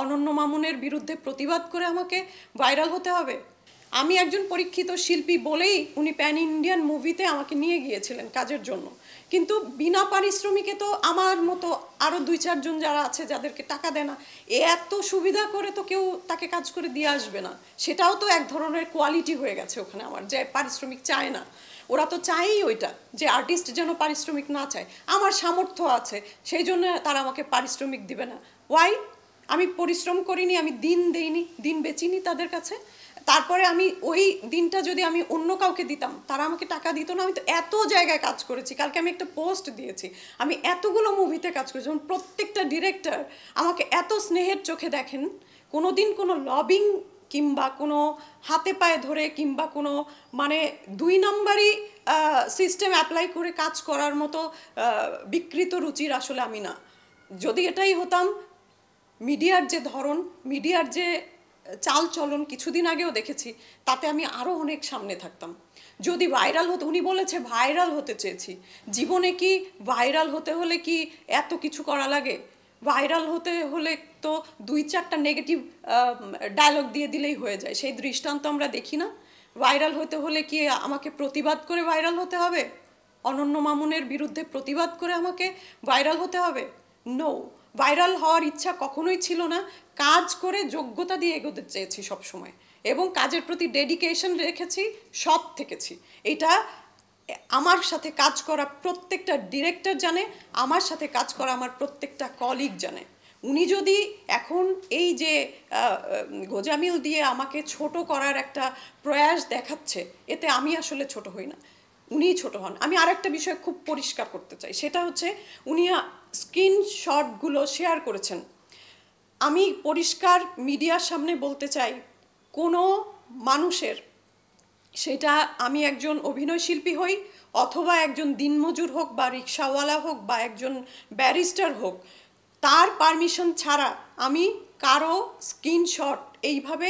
অনন্য মামুনের বিরুদ্ধে প্রতিবাদ করে আমাকে ভাইরাল হতে হবে? আমি একজন পরীক্ষিত শিল্পী বলেই উনি প্যান ইন্ডিয়ান মুভিতে আমাকে নিয়ে গিয়েছিলেন কাজের জন্য, কিন্তু বিনা পারিশ্রমিকে তো আমার মতো আরও 2-4 জন যারা আছে যাদেরকে টাকা দেয় না, এত সুবিধা করে তো কেউ তাকে কাজ করে দিয়ে আসবে না। সেটাও তো এক ধরনের কোয়ালিটি হয়ে গেছে ওখানে আমার, যে পারিশ্রমিক চায় না। ওরা তো চায়ই ওইটা, যে আর্টিস্ট যেন পারিশ্রমিক না চায়। আমার সামর্থ্য আছে সেই জন্য তারা আমাকে পারিশ্রমিক দিবে না। ওয়াই? আমি পরিশ্রম করিনি, আমি দিন দেইনি, দিন বেচিনি তাদের কাছে। তারপরে আমি ওই দিনটা যদি আমি অন্য কাউকে দিতাম, তারা আমাকে টাকা দিত না। আমি তো এত জায়গায় কাজ করেছি, কালকে আমি একটা পোস্ট দিয়েছি, আমি এতগুলো মুভিতে কাজ করেছি, যেমন প্রত্যেকটা ডিরেক্টর আমাকে এত স্নেহের চোখে দেখেন। কোনো দিন কোনো লবিং কিংবা কোনো হাতে পায়ে ধরে কিংবা কোনো মানে 2 নম্বরই সিস্টেম অ্যাপ্লাই করে কাজ করার মতো বিকৃত রুচির আসলে আমি না। যদি এটাই হতাম, মিডিয়ার যে ধরন, মিডিয়ার যে চাল চলন কিছুদিন আগেও দেখেছি, তাতে আমি আরও অনেক সামনে থাকতাম। যদি ভাইরাল হতো, উনি বলেছে ভাইরাল হতে চেয়েছি, জীবনে কি ভাইরাল হতে হলে কি এত কিছু করা লাগে? ভাইরাল হতে হলে তো 2-4টা নেগেটিভ ডায়লগ দিয়ে দিলেই হয়ে যায়, সেই দৃষ্টান্ত আমরা দেখি না? ভাইরাল হতে হলে কি আমাকে প্রতিবাদ করে ভাইরাল হতে হবে? অনন্য মামুনের বিরুদ্ধে প্রতিবাদ করে আমাকে ভাইরাল হতে হবে? নো, ভাইরাল হওয়ার ইচ্ছা কখনোই ছিল না। কাজ করে যোগ্যতা দিয়ে এগোতে চেয়েছি সবসময়, এবং কাজের প্রতি ডেডিকেশন রেখেছি, সৎ থেকেছি। এটা আমার সাথে কাজ করা প্রত্যেকটা ডিরেক্টর জানে, আমার সাথে কাজ করা আমার প্রত্যেকটা কলিগ জানে। উনি যদি এখন এই যে গোজামিল দিয়ে আমাকে ছোট করার একটা প্রয়াস দেখাচ্ছে, এতে আমি আসলে ছোট হই না, উনিই ছোট হন। আমি আরেকটা বিষয় খুব পরিষ্কার করতে চাই, সেটা হচ্ছে উনি স্ক্রিনশটগুলো শেয়ার করেছেন। আমি পরিষ্কার মিডিয়ার সামনে বলতে চাই, কোনো মানুষের, সেটা আমি একজন অভিনয় শিল্পী হই অথবা একজন দিনমজুর হোক বা রিক্সাওয়ালা হোক বা একজন ব্যারিস্টার হোক, তার পারমিশন ছাড়া আমি কারো স্ক্রিনশট এইভাবে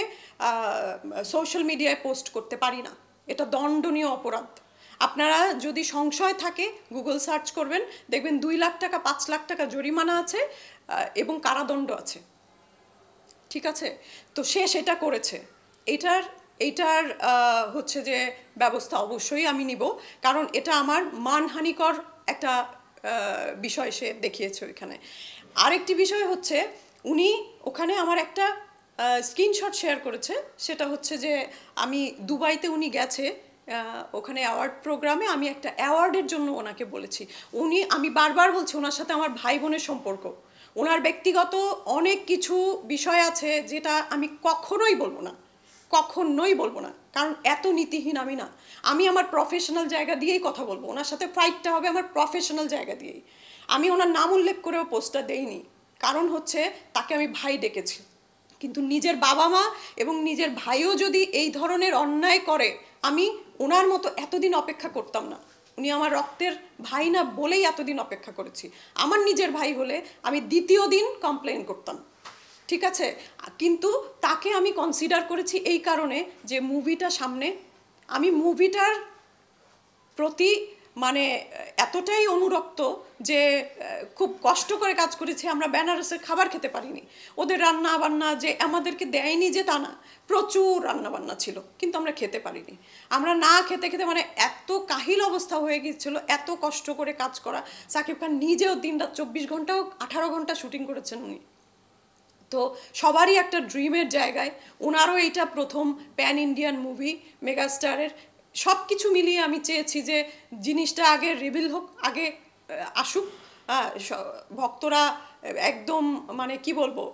সোশ্যাল মিডিয়ায় পোস্ট করতে পারি না। এটা দণ্ডনীয় অপরাধ। আপনারা যদি সংশয় থাকে গুগল সার্চ করবেন, দেখবেন 2 লাখ টাকা 5 লাখ টাকা জরিমানা আছে এবং কারাদণ্ড আছে। ঠিক আছে? তো সে সেটা করেছে। এইটার হচ্ছে যে ব্যবস্থা অবশ্যই আমি নিব, কারণ এটা আমার মানহানিকর একটা বিষয় সে দেখিয়েছে ওইখানে। আরেকটি বিষয় হচ্ছে, উনি ওখানে আমার একটা স্ক্রিনশট শেয়ার করেছে, সেটা হচ্ছে যে আমি দুবাইতে উনি গেছে ওখানে অ্যাওয়ার্ড প্রোগ্রামে, আমি একটা অ্যাওয়ার্ডের জন্য ওনাকে বলেছি। আমি বারবার বলছি ওনার সাথে আমার ভাই বোনের সম্পর্ক, ওনার ব্যক্তিগত অনেক কিছু বিষয় আছে যেটা আমি কখনোই বলবো না, কখনোই বলবো না, কারণ এত নীতিহীন আমি না। আমি আমার প্রফেশনাল জায়গা দিয়েই কথা বলবো, ওনার সাথে ফাইটটা হবে আমার প্রফেশনাল জায়গা দিয়েই। আমি ওনার নাম উল্লেখ করেও পোস্টটা দেইনি, কারণ হচ্ছে তাকে আমি ভাই ডেকেছি। কিন্তু নিজের বাবা মা এবং নিজের ভাইও যদি এই ধরনের অন্যায় করে, আমি ওনার মতো এতদিন অপেক্ষা করতাম না। উনি আমার রক্তের ভাই না বলেই এতদিন অপেক্ষা করেছি। আমার নিজের ভাই হলে আমি দ্বিতীয় দিন কমপ্লেন করতাম, ঠিক আছে? কিন্তু তাকে আমি কনসিডার করেছি এই কারণে যে মুভিটা সামনে, আমি মুভিটার প্রতি মানে এতটাই অনুরক্ত যে খুব কষ্ট করে কাজ করেছি। আমরা বেনারসের খাবার খেতে পারিনি, ওদের রান্না বান্না যে আমাদেরকে দেয়নি যে তা না, প্রচুর রান্না বান্না ছিল, কিন্তু আমরা খেতে পারিনি। আমরা না খেতে খেতে মানে এত কাহিল অবস্থা হয়ে গিয়েছিল, এত কষ্ট করে কাজ করা। সাকিব খান নিজেও দিনরাত 24 ঘন্টা 18 ঘন্টা শুটিং করেছেন উনি। তো সবারই একটা ড্রিমের জায়গায়, ওনারও এইটা প্রথম প্যান ইন্ডিয়ান মুভি মেগাস্টারের। সব কিছু মিলিয়ে আমি চেয়েছি যে জিনিসটা আগে রিভিল হোক, আগে আসুক, ভক্তরা একদম মানে কি বলবো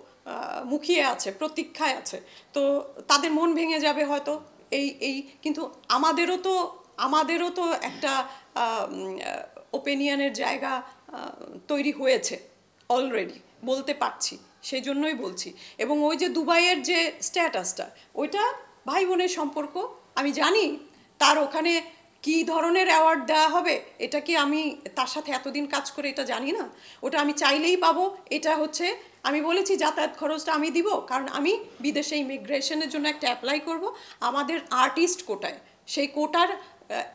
মুখিয়ে আছে, প্রতীক্ষায় আছে। তো তাদের মন ভেঙে যাবে হয়তো এই কিন্তু আমাদেরও তো একটা ওপিনিয়নের জায়গা তৈরি হয়েছে অলরেডি, বলতে পারছি, সেই জন্যই বলছি। এবং ওই যে দুবাইয়ের যে স্ট্যাটাসটা, ওইটা ভাই বোনের সম্পর্ক, আমি জানি তার ওখানে কী ধরনের অ্যাওয়ার্ড দেওয়া হবে, এটা কি আমি তার সাথে এতদিন কাজ করে এটা জানি না? ওটা আমি চাইলেই পাবো। এটা হচ্ছে আমি বলেছি যাতায়াত খরচটা আমি দিব, কারণ আমি বিদেশে ইমিগ্রেশনের জন্য একটা অ্যাপ্লাই করব আমাদের আর্টিস্ট কোটায়। সেই কোটার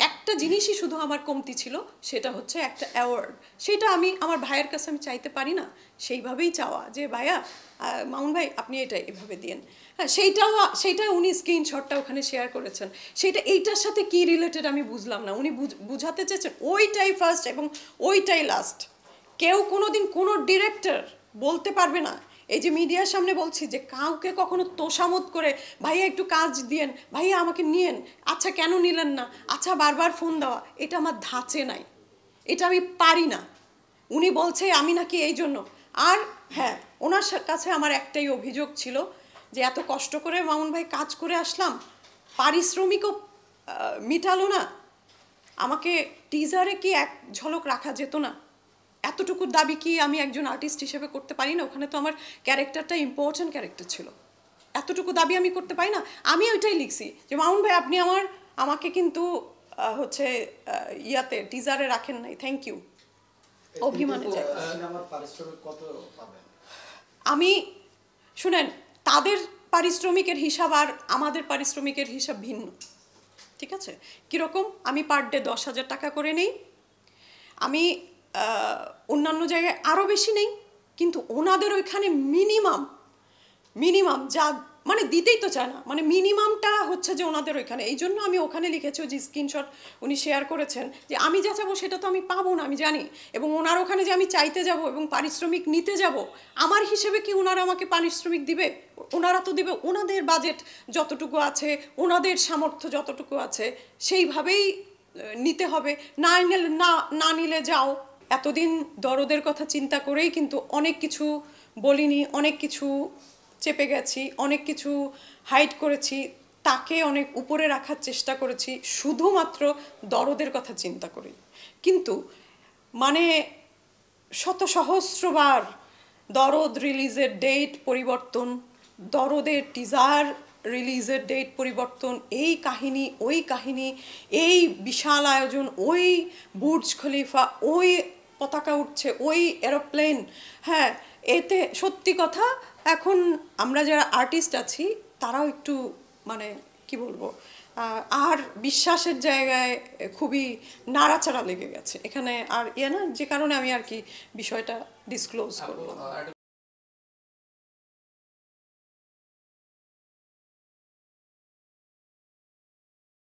একটা জিনিসই শুধু আমার কমতি ছিল, সেটা হচ্ছে একটা অ্যাওয়ার্ড। সেটা আমি আমার ভাইয়ের কাছে আমি চাইতে পারি না, সেইভাবেই চাওয়া যে ভাইয়া মামুন ভাই আপনি এটা এভাবে দিন। হ্যাঁ, সেইটা উনি স্ক্রিনশটটা ওখানে শেয়ার করেছেন, সেইটা এইটার সাথে কি রিলেটেড আমি বুঝলাম না। উনি বুঝাতে চেয়েছেন ওইটাই ফার্স্ট এবং ওইটাই লাস্ট। কেউ কোনোদিন কোনো ডিরেক্টর বলতে পারবে না, এই যে মিডিয়ার সামনে বলছি, যে কাউকে কখনো তোষামত করে ভাইয়া একটু কাজ দিয়েন, ভাইয়া আমাকে নিয়েন, আচ্ছা কেন নিলেন না, আচ্ছা বারবার ফোন দেওয়া, এটা আমার ধাঁচে নাই, এটা আমি পারি না। উনি বলছে আমি নাকি এই জন্য। আর হ্যাঁ, ওনার কাছে আমার একটাই অভিযোগ ছিল যে এত কষ্ট করে মামুন ভাই কাজ করে আসলাম, পারিশ্রমিকও মিটালো না, আমাকে টিজারে কি এক ঝলক রাখা যেত না? এতটুকু দাবি কি আমি একজন আর্টিস্ট হিসেবে করতে পারি না? ওখানে তো আমার ক্যারেক্টারটা ইম্পর্টেন্ট ক্যারেক্টার ছিল, এতটুকু দাবি আমি করতে পারি না? আমি ওইটাই লিখছি যে মামুন ভাই আপনি আমাকে কিন্তু হচ্ছে ইয়াতে টিজারে রাখেন নাই, থ্যাংক ইউ। অভিমানে যাই আমি, শুনেন, তাদের পারিশ্রমিকের হিসাব আর আমাদের পারিশ্রমিকের হিসাব ভিন্ন, ঠিক আছে? কীরকম? আমি পার ডে 10,000 টাকা করে নেই, আমি অন্যান্য জায়গায় আরও বেশি নেই, কিন্তু ওনাদের ওইখানে মিনিমাম যা মানে দিতেই তো চায় না, মানে মিনিমামটা হচ্ছে যে ওনাদের ওইখানে। এই জন্য আমি ওখানে লিখেছি, ওই যে স্ক্রিনশট উনি শেয়ার করেছেন, যে আমি যা চাবো সেটা তো আমি পাবো না, আমি জানি। এবং ওনার ওখানে যে আমি চাইতে যাব এবং পারিশ্রমিক নিতে যাব, আমার হিসেবে কি ওনারা আমাকে পারিশ্রমিক দিবে? ওনারা তো দিবে ওনাদের বাজেট যতটুকু আছে, ওনাদের সামর্থ্য যতটুকু আছে, সেইভাবেই নিতে হবে। না নিলে যাও। এতদিন দরদের কথা চিন্তা করেই কিন্তু অনেক কিছু বলিনি, অনেক কিছু চেপে গেছি, অনেক কিছু হাইড করেছি, তাকে অনেক উপরে রাখার চেষ্টা করেছি শুধুমাত্র দরদের কথা চিন্তা করি। কিন্তু মানে শত সহস্রবার দরদ রিলিজের ডেট পরিবর্তন, দরদের টিজার রিলিজের ডেট পরিবর্তন, এই কাহিনী ওই কাহিনী, এই বিশাল আয়োজন, ওই বুর্জ খলিফা, ওই পতাকা উঠছে, ওই এরোপ্লেন। হ্যাঁ, এতে সত্যি কথা এখন আমরা যারা আর্টিস্ট আছি তারাও একটু মানে কি বলবো, আর বিশ্বাসের জায়গায় খুবই নাড়াচাড়া লেগে গেছে এখানে। আর ইয়ে না, যে কারণে আমি আর কি বিষয়টা ডিসক্লোজ করবো।